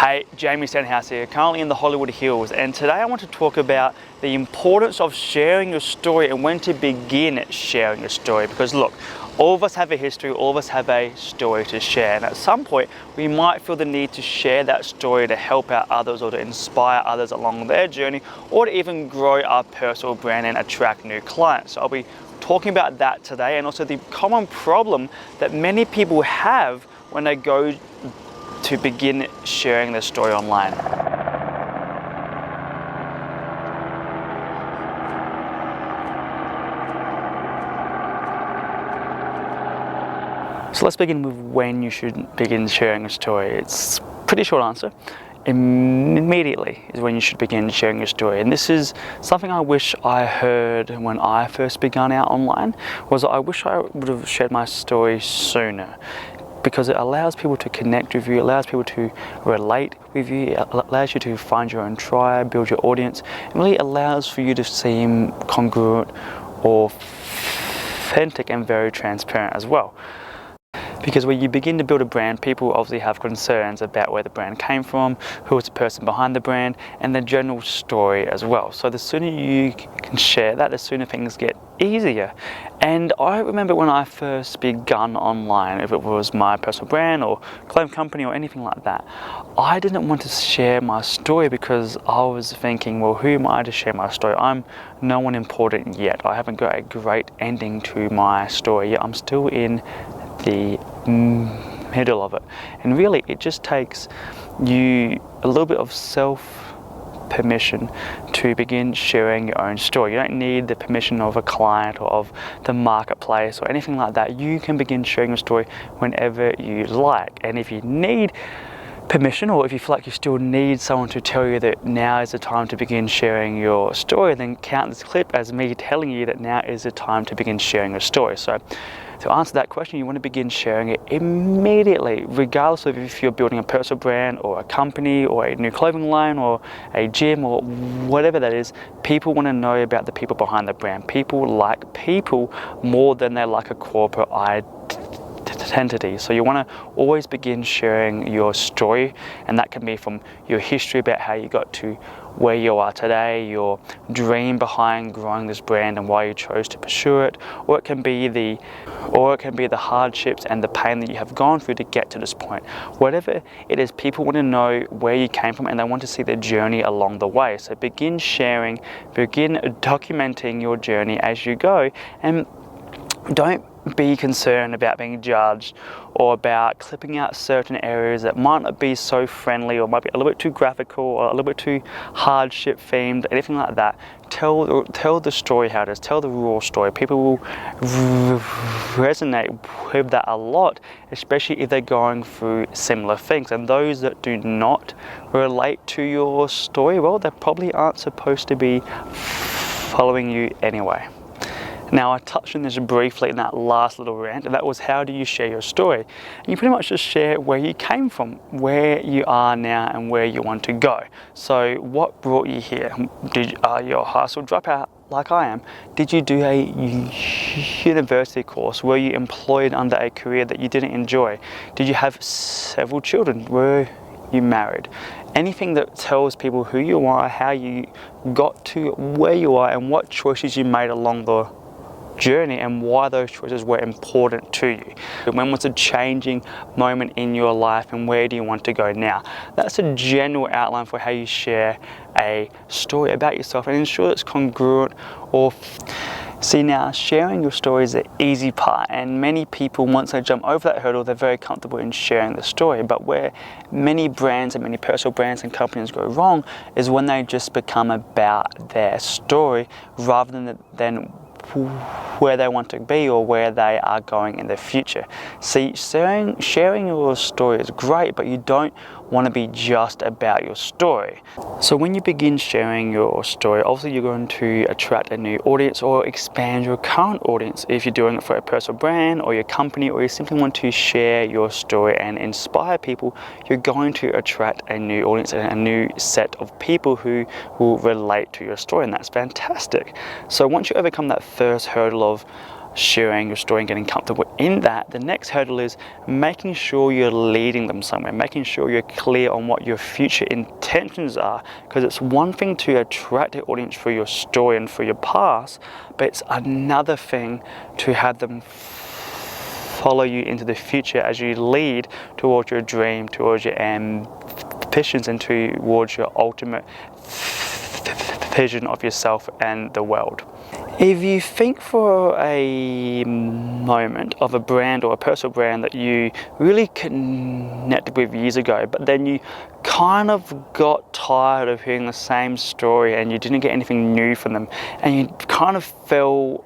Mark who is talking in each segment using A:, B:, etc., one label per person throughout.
A: Hey, Jamie Stenhouse here, currently in the Hollywood Hills, and today I want to talk about the importance of sharing your story and when to begin sharing your story. Because look, all of us have a history, all of us have a story to share, and at some point we might feel the need to share that story to help out others or to inspire others along their journey, or to even grow our personal brand and attract new clients. So I'll be talking about that today, and also the common problem that many people have when they go to begin sharing their story online. So let's begin with when you should begin sharing a story. It's a pretty short answer. Immediately is when you should begin sharing your story. And this is something I wish I heard when I first began out online, was I wish I would have shared my story sooner. Because it allows people to connect with you, it allows people to relate with you, it allows you to find your own tribe, build your audience. It really allows for you to seem congruent, authentic, and very transparent as well. Because when you begin to build a brand, people obviously have concerns about where the brand came from, who is the person behind the brand, and the general story as well. So the sooner you can share that, the sooner things get easier. And I remember when I first begun online, if it was my personal brand or clothing company or anything like that, I didn't want to share my story because I was thinking, well, who am I to share my story? I'm no one important yet. I haven't got a great ending to my story yet. I'm still in the middle of it, and really it just takes you a little bit of self-permission to begin sharing your own story. You don't need the permission of a client or of the marketplace or anything like that. You can begin sharing your story whenever you like, and if you need permission, or if you feel like you still need someone to tell you that now is the time to begin sharing your story, then count this clip as me telling you that now is the time to begin sharing your story. So to answer that question, you want to begin sharing it immediately, regardless of if you're building a personal brand or a company or a new clothing line or a gym or whatever that is. People want to know about the people behind the brand. People like people more than they like a corporate identity. So you want to always begin sharing your story, and that can be from your history about how you got to where you are today, your dream behind growing this brand and why you chose to pursue it, or it can be the hardships and the pain that you have gone through to get to this point. Whatever it is, people want to know where you came from and they want to see the journey along the way. So begin sharing, begin documenting your journey as you go, and don't be concerned about being judged or about clipping out certain areas that might not be so friendly or might be a little bit too graphical or a little bit too hardship themed, anything like that. Tell the story how it is, tell the raw story. People will resonate with that a lot, especially if they're going through similar things. And those that do not relate to your story, well, they probably aren't supposed to be following you anyway. Now, I touched on this briefly in that last little rant, and that was how do you share your story? And you pretty much just share where you came from, where you are now, and where you want to go. So what brought you here? Are you a high school dropout like I am? Did you do a university course? Were you employed under a career that you didn't enjoy? Did you have several children? Were you married? Anything that tells people who you are, how you got to where you are, and what choices you made along the journey and why those choices were important to you. When was a changing moment in your life and where do you want to go now? That's a general outline for how you share a story about yourself and ensure it's congruent or See, now sharing your story is the easy part, and many people, once they jump over that hurdle, they're very comfortable in sharing the story. But where many brands and many personal brands and companies go wrong is when they just become about their story rather than where they want to be or where they are going in the future. See, sharing your story is great, but you don't want to be just about your story. So when you begin sharing your story, obviously you're going to attract a new audience or expand your current audience. If you're doing it for a personal brand or your company, or you simply want to share your story and inspire people, you're going to attract a new audience and a new set of people who will relate to your story, and that's fantastic. So once you overcome that first hurdle of sharing your story and getting comfortable in that, the next hurdle is making sure you're leading them somewhere, making sure you're clear on what your future intentions are, because it's one thing to attract the audience for your story and for your past, but it's another thing to have them follow you into the future as you lead towards your dream, towards your ambitions, and towards your ultimate vision of yourself and the world. If you think for a moment of a brand or a personal brand that you really connected with years ago, but then you kind of got tired of hearing the same story and you didn't get anything new from them, and you kind of fell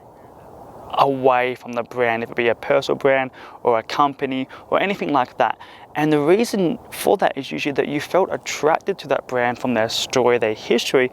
A: away from the brand, if it be a personal brand or a company or anything like that. And the reason for that is usually that you felt attracted to that brand from their story, their history,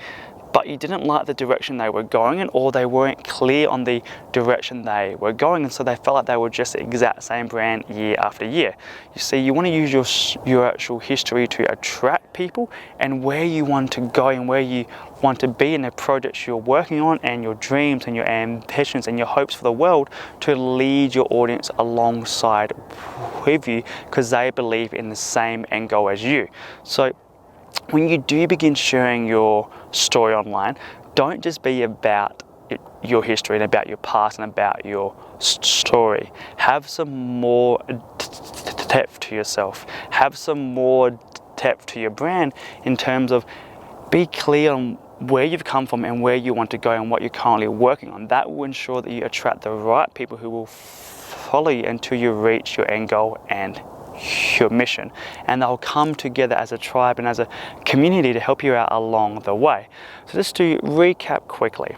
A: but you didn't like the direction they were going in, or they weren't clear on the direction they were going in, so they felt like they were just the exact same brand year after year. You see, you want to use your actual history to attract people and where you want to go and where you want to be in the projects you're working on, and your dreams and your ambitions and your hopes for the world, to lead your audience alongside with you because they believe in the same end goal as you. So when you do begin sharing your story online, don't just be about your history and about your past and about your story. Have some more depth to yourself. Have some more depth to your brand in terms of be clear on where you've come from and where you want to go and what you're currently working on. That will ensure that you attract the right people who will follow you until you reach your end goal and your mission, and they'll come together as a tribe and as a community to help you out along the way. So just to recap quickly,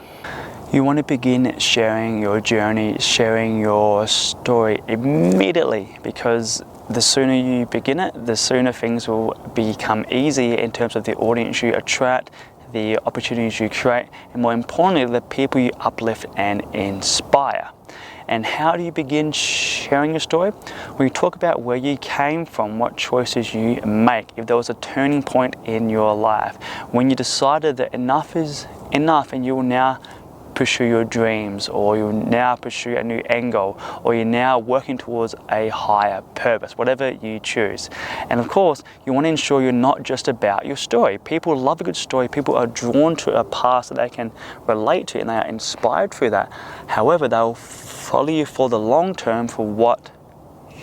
A: you want to begin sharing your journey, sharing your story immediately, because the sooner you begin it, the sooner things will become easier in terms of the audience you attract, the opportunities you create, and more importantly, the people you uplift and inspire. And how do you begin sharing your story? We talk about where you came from, what choices you make, if there was a turning point in your life, when you decided that enough is enough and you will now pursue your dreams, or you now pursue a new end goal, or you're now working towards a higher purpose, whatever you choose. And of course, you want to ensure you're not just about your story. People love a good story. People are drawn to a past that they can relate to, and they are inspired through that. However, they'll follow you for the long term for what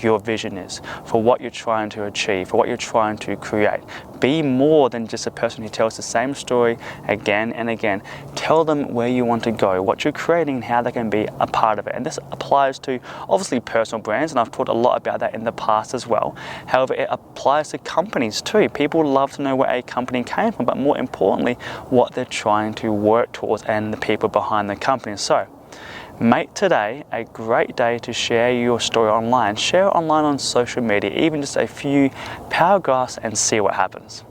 A: your vision is, for what you're trying to achieve, for what you're trying to create. Be more than just a person who tells the same story again and again. Tell them where you want to go, what you're creating, and how they can be a part of it. And this applies to obviously personal brands, and I've talked a lot about that in the past as well. However, it applies to companies too. People love to know where a company came from, but more importantly, what they're trying to work towards and the people behind the company. So make today a great day to share your story online. Share it online on social media, even just a few paragraphs, and see what happens.